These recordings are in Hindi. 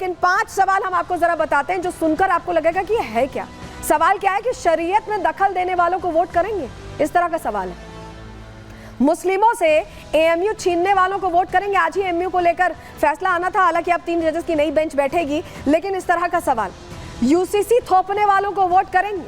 लेकिन 5 सवाल हम आपको जरा बताते हैं जो सुनकर आपको लगेगा कि है क्या। सवाल क्या है कि शरीयत में दखल देने वालों को वोट करेंगे, इस तरह का सवाल है। मुस्लिमों से एएमयू छीनने वालों को वोट करेंगे। आज ही एएमयू को लेकर फैसला आना था, हालांकि अब 3 जजेस की नई बेंच बैठेगी, लेकिन इस तरह का सवाल। यूसीसी थोपने वालों को वोट करेंगे,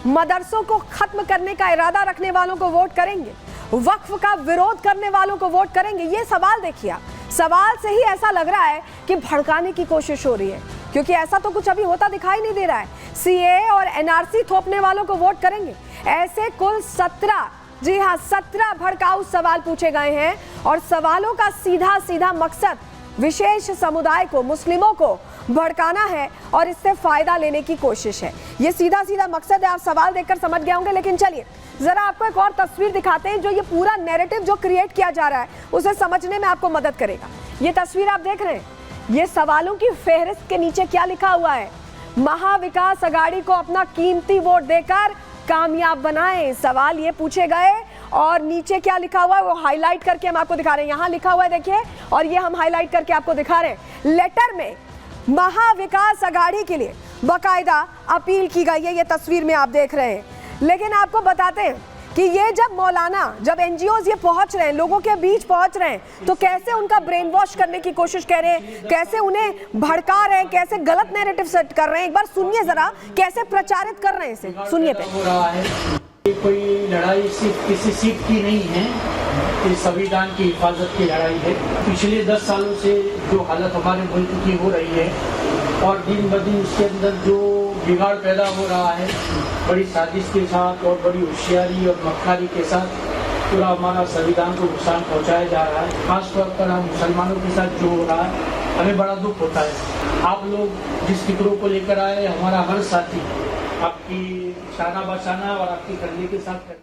मदरसों को खत्म करने का इरादा रखने वालों को वोट करेंगे, वक्फ का विरोध करने वालों को वोट करेंगे। ये सवाल देखिए, सवाल से ही ऐसा लग रहा है कि भड़काने की कोशिश हो रही है, क्योंकि ऐसा तो कुछ अभी होता दिखाई नहीं दे रहा है। सीए और एनआरसी थोपने वालों को वोट करेंगे। ऐसे कुल 17, जी हाँ 17 भड़काऊ सवाल पूछे गए हैं और सवालों का सीधा सीधा मकसद विशेष समुदाय को, मुस्लिमों को भड़काना है और इससे फायदा लेने की कोशिश है। ये सीधा सीधा मकसद है, आप सवाल देखकर समझ गए होंगे। लेकिन चलिए जरा आपको एक और तस्वीर दिखाते हैं जो ये पूरा नैरेटिव जो क्रिएट किया जा रहा है उसे समझने में आपको मदद करेगा। ये तस्वीर आप देख रहे हैं, ये सवालों की फेहरिस्त के नीचे क्या लिखा हुआ है? महाविकास अघाड़ी को अपना कीमती वोट देकर कामयाब बनाएं। सवाल ये पूछे गए और नीचे क्या लिखा हुआ है वो हाईलाइट करके हम आपको दिखा रहे हैं। यहाँ लिखा हुआ है देखिए, और ये हम हाईलाइट करके आपको दिखा रहे हैं। लेटर में महाविकास अघाड़ी के लिए बकायदा अपील की गई है, ये तस्वीर में आप देख रहे हैं। लेकिन आपको बताते हैं कि ये जब एनजीओज ये पहुंच रहे हैं, लोगों के बीच पहुंच रहे हैं, तो कैसे उनका ब्रेन वॉश करने की कोशिश कर रहे हैं, कैसे उन्हें भड़का रहे हैं, कैसे गलत नैरेटिव सेट कर रहे हैं। एक बार सुनिए जरा कैसे प्रचारित कर रहे हैं इसे, सुनिए पे। कोई लड़ाई सिर्फ किसी सीट की नहीं है, ये संविधान की हिफाजत की लड़ाई है। पिछले 10 सालों से जो हालत हमारे मुल्क की हो रही है और दिन ब दिन उसके अंदर जो बिगाड़ पैदा हो रहा है, बड़ी साजिश के साथ और बड़ी होशियारी और मक्कारी के साथ पूरा हमारा संविधान को नुकसान पहुंचाया जा रहा है। खासतौर पर हम मुसलमानों के साथ जो हो रहा है हमें बड़ा दुख होता है। आप लोग जिस फिक्रों को लेकर आए, हमारा हर साथी आपकी शाना बशाना और आपकी कंधे के साथ।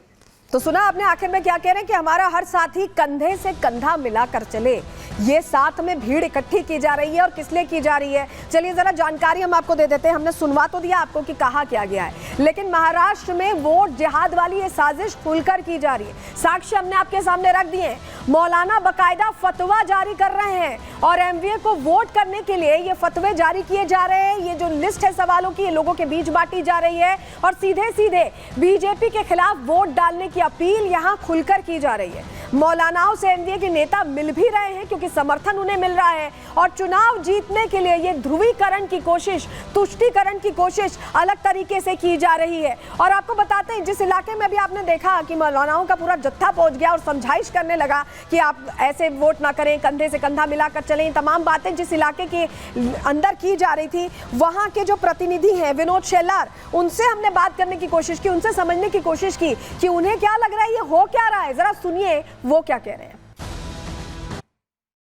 तो सुना आपने आखिर में क्या कह रहे हैं कि हमारा हर साथी कंधे से कंधा मिलाकर चले। ये साथ में भीड़ इकट्ठी की जा रही है और किस लिए की जा रही है, चलिए जरा जानकारी हम आपको दे देते हैं। हमने सुनवा तो दिया आपको कि कहा क्या गया है, लेकिन महाराष्ट्र में वोट जिहाद वाली ये साजिश खुलकर की जा रही है। साक्ष्य हमने आपके सामने रख दिए हैं। मौलाना बकायदा फतवा जारी कर रहे हैं और एमवीए को वोट करने के लिए ये फतवे जारी किए जा रहे हैं। ये जो लिस्ट है सवालों की, ये लोगों के बीच बांटी जा रही है और सीधे सीधे बीजेपी के खिलाफ वोट डालने की अपील यहाँ खुलकर की जा रही है। मौलानाओं से एनडीए के नेता मिल भी रहे हैं क्योंकि समर्थन उन्हें मिल रहा है और चुनाव जीतने के लिए ये ध्रुवीकरण की कोशिश, तुष्टीकरण की कोशिश अलग तरीके से की जा रही है। और आपको बताते हैं जिस इलाके में भी आपने देखा कि मौलानाओं का पूरा जत्था पहुंच गया और समझाइश करने लगा कि आप ऐसे वोट ना करें, कंधे से कंधा मिलाकर चलें, तमाम बातें जिस इलाके के अंदर की जा रही थी, वहां के जो प्रतिनिधि हैं विनोद शेलार, उनसे हमने बात करने की कोशिश की, उनसे समझने की कोशिश की कि उन्हें क्या लग रहा है, ये हो क्या रहा है। जरा सुनिए वो क्या कह रहे हैं।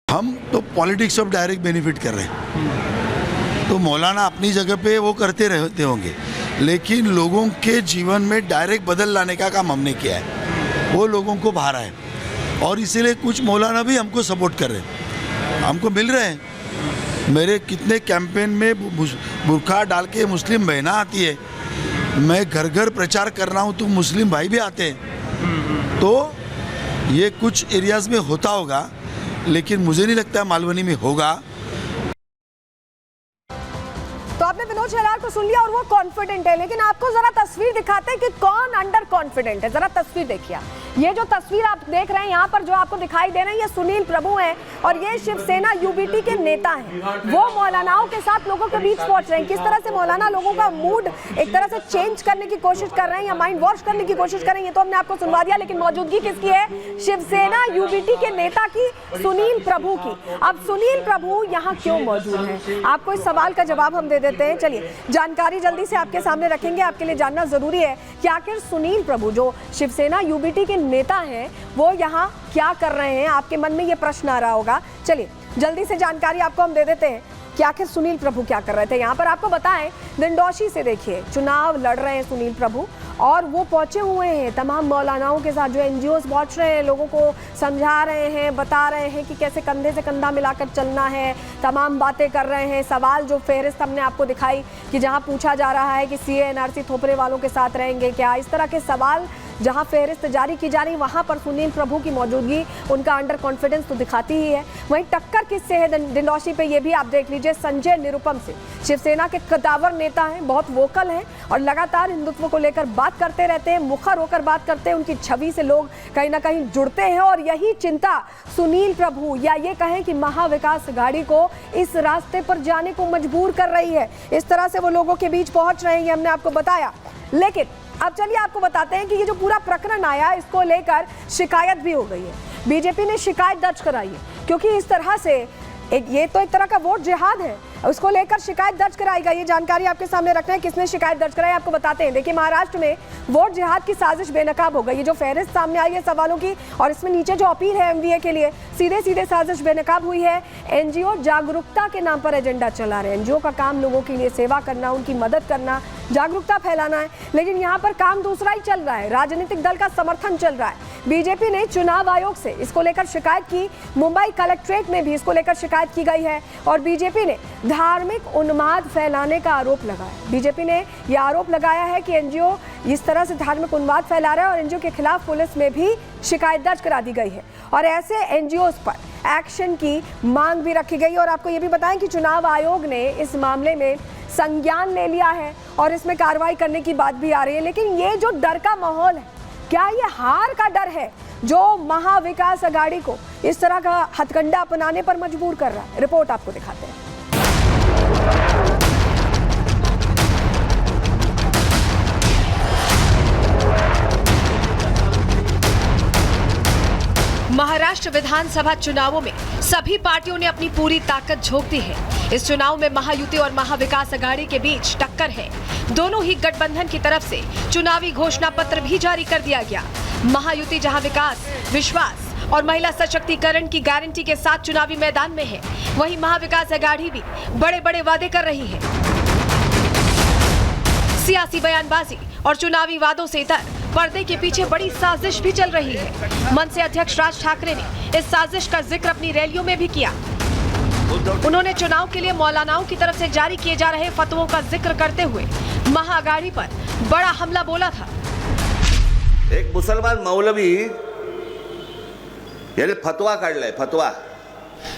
हम तो पॉलिटिक्स ऑफ डायरेक्ट बेनिफिट कर रहे हैं, तो मौलाना अपनी जगह पे वो करते रहते होंगे, लेकिन लोगों के जीवन में डायरेक्ट बदल लाने का काम हमने किया है, वो लोगों को भा रहा है और इसीलिए कुछ मौलाना भी हमको सपोर्ट कर रहे हैं, हमको मिल रहे हैं। मेरे कितने कैंपेन में बुर्का डाल के मुस्लिम बहना आती है, मैं घर घर प्रचार कर रहा हूँ तो मुस्लिम भाई भी आते हैं। तो ये कुछ एरियाज में होता होगा, लेकिन मुझे नहीं लगता मालवनी में होगा। तो आपने विनोद शेलार को सुन लिया और वो कॉन्फिडेंट है, लेकिन आपको जरा तस्वीर दिखाते हैं कि कौन अंडर कॉन्फिडेंट है। जरा तस्वीर देखिए, ये जो तस्वीर आप देख रहे हैं यहाँ पर जो आपको दिखाई दे रहे हैं, ये सुनील प्रभु हैं और ये शिवसेना यूबीटी के नेता हैं। वो मौलानाओं के साथ लोगों के बीच पहुंच रहे हैं। किस तरह से मौलाना लोगों का मूड एक तरह से चेंज करने की कोशिश कर रहे हैं या माइंड वॉश करने की कोशिश कर रहे हैं, ये तो हमने आपको सुनवा दिया, लेकिन मौजूदगी किसकी है? शिवसेना यूबीटी के नेता की, सुनील प्रभु की। अब सुनील प्रभु यहाँ क्यों मौजूद हैं, आपको इस सवाल का जवाब हम दे देते हैं। चलिए जानकारी जल्दी से आपके सामने रखेंगे, आपके लिए जानना जरूरी है कि आखिर सुनील प्रभु जो शिवसेना यूबीटी के नेता हैं वो यहाँ क्या कर रहे हैं। आपके मन में ये प्रश्न आ रहा होगा, चलिए जल्दी से जानकारी आपको हम दे देते हैं कि आखिर सुनील प्रभु क्या कर रहे थे। यहाँ पर आपको बताएं, दिंडोशी से देखिए चुनाव लड़ रहे हैं सुनील प्रभु और वो पहुंचे हुए हैं तमाम मौलानाओं के साथ, जो एनजीओज पहुंच रहे हैं, लोगों को समझा रहे हैं, बता रहे हैं कि कैसे कंधे से कंधा मिलाकर चलना है, तमाम बातें कर रहे हैं। सवाल जो फेहरिस्त हमने आपको दिखाई कि जहां पूछा जा रहा है कि सीए एनआरसी थोपने वालों के साथ रहेंगे क्या, इस तरह के सवाल जहां फहरिस्त जारी की जा रही वहां पर सुनील प्रभु की मौजूदगी उनका अंडर कॉन्फिडेंस तो दिखाती ही है। वहीं टक्कर किससे है डिंडौशी पे, ये भी आप देख लीजिए, संजय निरुपम से। शिवसेना के कदावर नेता हैं, बहुत वोकल हैं और लगातार हिंदुत्व को लेकर बात करते रहते हैं, मुखर होकर बात करते हैं। उनकी छवि से लोग कहीं ना कहीं जुड़ते हैं और यही चिंता सुनील प्रभु या ये कहें कि महाविकास अघाड़ी को इस रास्ते पर जाने को मजबूर कर रही है। इस तरह से वो लोगों के बीच पहुंच रहे हैं, ये हमने आपको बताया। लेकिन अब चलिए आपको बताते हैं कि ये जो पूरा प्रकरण आया, इसको लेकर शिकायत भी हो गई है। बीजेपी ने शिकायत दर्ज कराई है क्योंकि इस तरह से ये तो एक तरह का वोट जिहाद है, उसको लेकर शिकायत दर्ज कराई गई। ये जानकारी आपके सामने रखना है, किसने शिकायत दर्ज कराई आपको बताते हैं। देखिए, महाराष्ट्र में वोट जिहाद की साजिश बेनकाब हो गई। ये जो फहरिस्त सामने आई है सवालों की और इसमें नीचे जो अपील है एमवीए के लिए, सीधे सीधे साजिश बेनकाब हुई है। एनजीओ जागरूकता के नाम पर एजेंडा चला रहे हैं। एनजीओ का काम लोगों के लिए सेवा करना, उनकी मदद करना, जागरूकता फैलाना है, लेकिन यहाँ पर काम दूसरा ही चल रहा है। राजनीतिक दल का समर्थन चल रहा है। बीजेपी ने चुनाव आयोग से इसको लेकर शिकायत की, मुंबई कलेक्ट्रेट में भी इसको लेकर शिकायत की गई है और बीजेपी ने धार्मिक उन्माद फैलाने का आरोप लगाया। बीजेपी ने यह आरोप लगाया है कि एनजीओ इस तरह से धार्मिक उन्माद फैला रहा है और एनजीओ के खिलाफ पुलिस में भी शिकायत दर्ज करा दी गई है और ऐसे एनजीओ पर एक्शन की मांग भी रखी गई। और आपको ये भी बताएं कि चुनाव आयोग ने इस मामले में संज्ञान ले लिया है और इसमें कार्रवाई करने की बात भी आ रही है। लेकिन ये जो डर का माहौल है, क्या ये हार का डर है जो महाविकास अघाड़ी को इस तरह का हथकंडा अपनाने पर मजबूर कर रहा है? रिपोर्ट आपको दिखाते हैं। महाराष्ट्र विधानसभा चुनावों में सभी पार्टियों ने अपनी पूरी ताकत झोंक दी है। इस चुनाव में महायुति और महाविकास अघाड़ी के बीच टक्कर है। दोनों ही गठबंधन की तरफ से चुनावी घोषणा पत्र भी जारी कर दिया गया। महायुति जहां विकास, विश्वास और महिला सशक्तिकरण की गारंटी के साथ चुनावी मैदान में है, वहीं महाविकास अघाड़ी भी बड़े बड़े वादे कर रही है। सियासी बयानबाजी और चुनावी वादों से इतर पर्दे के पीछे बड़ी साजिश भी चल रही है। मनसे अध्यक्ष राज ठाकरे ने इस साजिश का जिक्र अपनी रैलियों में भी किया। उन्होंने चुनाव के लिए मौलानाओं की तरफ से जारी किए जा रहे फतवों का जिक्र करते हुए महाअघाड़ी पर बड़ा हमला बोला था। एक मुसलमान मौलवी यानी फतवा काढलाय, फतवा।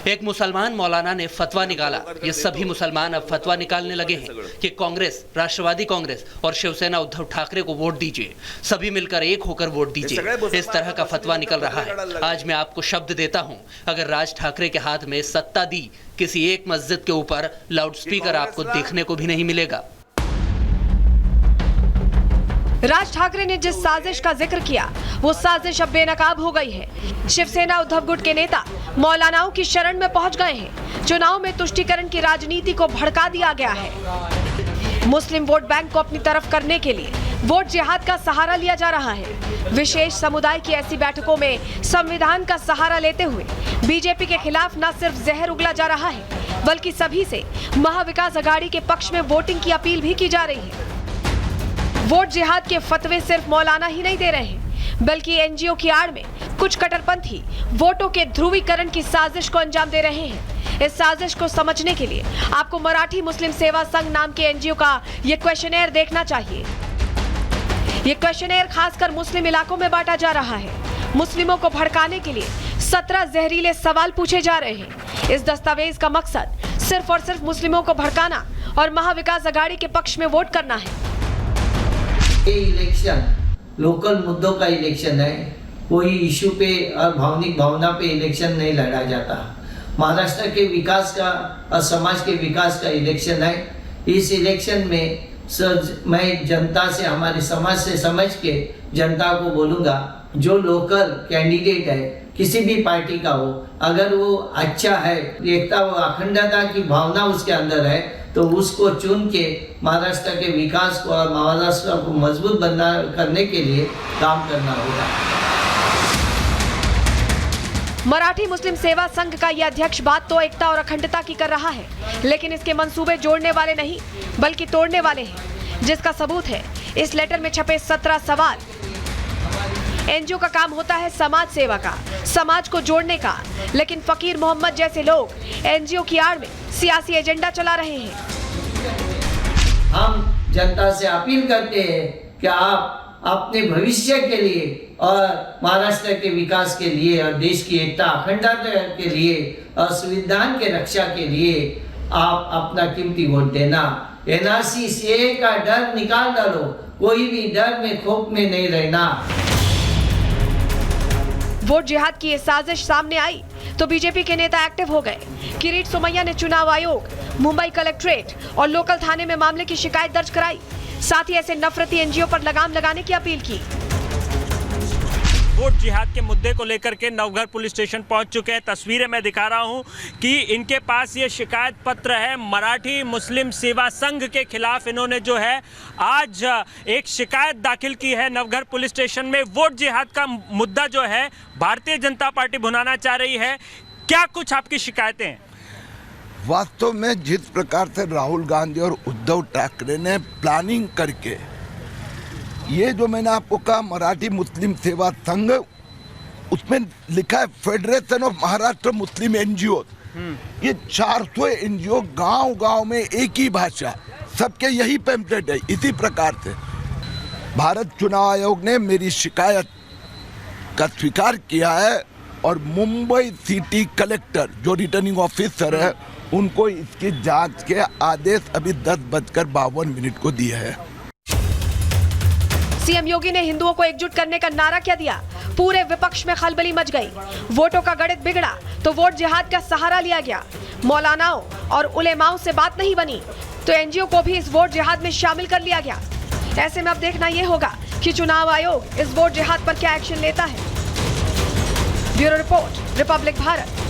एक मुसलमान मौलाना ने फतवा निकाला। ये सभी मुसलमान अब फतवा निकालने लगे हैं कि कांग्रेस, राष्ट्रवादी कांग्रेस और शिवसेना उद्धव ठाकरे को वोट दीजिए, सभी मिलकर एक होकर वोट दीजिए। इस तरह का फतवा निकल रहा है। आज मैं आपको शब्द देता हूं, अगर राज ठाकरे के हाथ में सत्ता दी, किसी एक मस्जिद के ऊपर लाउडस्पीकर आपको देखने को भी नहीं मिलेगा। राज ठाकरे ने जिस साजिश का जिक्र किया, वो साजिश अब बेनकाब हो गई है। शिवसेना उद्धव गुट के नेता मौलानाओं की शरण में पहुंच गए हैं। चुनाव में तुष्टीकरण की राजनीति को भड़का दिया गया है। मुस्लिम वोट बैंक को अपनी तरफ करने के लिए वोट जिहाद का सहारा लिया जा रहा है। विशेष समुदाय की ऐसी बैठकों में संविधान का सहारा लेते हुए बीजेपी के खिलाफ न सिर्फ जहर उगला जा रहा है, बल्कि सभी से महाविकास अघाड़ी के पक्ष में वोटिंग की अपील भी की जा रही है। वोट जिहाद के फतवे सिर्फ मौलाना ही नहीं दे रहे हैं, बल्कि एनजीओ की आड़ में कुछ कट्टरपंथी वोटों के ध्रुवीकरण की साजिश को अंजाम दे रहे हैं। इस साजिश को समझने के लिए आपको मराठी मुस्लिम सेवा संघ नाम के एनजीओ का ये क्वेश्चनेयर देखना चाहिए। ये क्वेश्चनेयर खासकर मुस्लिम इलाकों में बांटा जा रहा है। मुस्लिमों को भड़काने के लिए 17 जहरीले सवाल पूछे जा रहे हैं। इस दस्तावेज का मकसद सिर्फ और सिर्फ मुस्लिमों को भड़काना और महाविकास अघाड़ी के पक्ष में वोट करना है। ये इलेक्शन लोकल मुद्दों का इलेक्शन है, कोई इशू पे और भावनिक भावना पे इलेक्शन नहीं लड़ा जाता। महाराष्ट्र के विकास का और समाज के विकास का इलेक्शन है। इस इलेक्शन में मैं जनता से, हमारे समाज से समझ के जनता को बोलूँगा, जो लोकल कैंडिडेट है किसी भी पार्टी का हो, अगर वो अच्छा है, एकता व अखंडता की भावना उसके अंदर है, तो उसको चुन के महाराष्ट्र के विकास को और महाराष्ट्र को मजबूत करने के लिए काम करना होगा। मराठी मुस्लिम सेवा संघ का यह अध्यक्ष बात तो एकता और अखंडता की कर रहा है, लेकिन इसके मंसूबे जोड़ने वाले नहीं बल्कि तोड़ने वाले हैं, जिसका सबूत है इस लेटर में छपे 17 सवाल। एनजीओ का काम होता है समाज सेवा का, समाज को जोड़ने का, लेकिन फकीर मोहम्मद जैसे लोग एनजीओ की आड़ में सियासी एजेंडा चला रहे हैं। हम जनता से अपील करते हैं कि आप अपने भविष्य के लिए और महाराष्ट्र के विकास के लिए और देश की एकता अखंडता के लिए और संविधान के रक्षा के लिए आप अपना कीमती वोट देना। एनआरसी सीए का डर निकाल डालो, कोई भी डर में खौफ में नहीं रहना। वोट जिहाद की ये साजिश सामने आई तो बीजेपी के नेता एक्टिव हो गए। किरीट सोमैया ने चुनाव आयोग, मुंबई कलेक्ट्रेट और लोकल थाने में मामले की शिकायत दर्ज कराई। साथ ही ऐसे नफरती एनजीओ पर लगाम लगाने की अपील की। वोट जिहाद के मुद्दे को लेकर के नवघर पुलिस स्टेशन पहुंच चुके हैं। तस्वीरें मैं दिखा रहा हूं कि इनके पास ये शिकायत पत्र है। मराठी मुस्लिम सेवा संघ के खिलाफ इन्होंने जो है आज एक शिकायत दाखिल की है नवघर पुलिस स्टेशन में। वोट जिहाद का मुद्दा जो है भारतीय जनता पार्टी भुनाना चाह रही है। क्या कुछ आपकी शिकायतें हैं? वास्तव में जिस प्रकार से राहुल गांधी और उद्धव ठाकरे ने प्लानिंग करके ये जो मैंने आपको कहा मराठी मुस्लिम सेवा संघ, उसमें लिखा है federation of Maharashtra Muslim NGO. ये 400 एनजीओ गांव-गांव में एक ही भाषा, सबके यही पैम्फलेट है। इसी प्रकार से भारत चुनाव आयोग ने मेरी शिकायत का स्वीकार किया है और मुंबई सिटी कलेक्टर जो रिटर्निंग ऑफिसर है उनको इसकी जांच के आदेश अभी 10:52 को दिए हैं। सीएम योगी ने हिंदुओं को एकजुट करने का नारा क्या दिया? पूरे विपक्ष में खलबली मच गई। वोटों का गणित बिगड़ा तो वोट जिहाद का सहारा लिया गया। मौलानाओं और उलेमाओं से बात नहीं बनी तो एनजीओ को भी इस वोट जिहाद में शामिल कर लिया गया। ऐसे में अब देखना यह होगा कि चुनाव आयोग इस वोट जिहाद पर क्या एक्शन लेता है। Bureau report, Republic Bharat.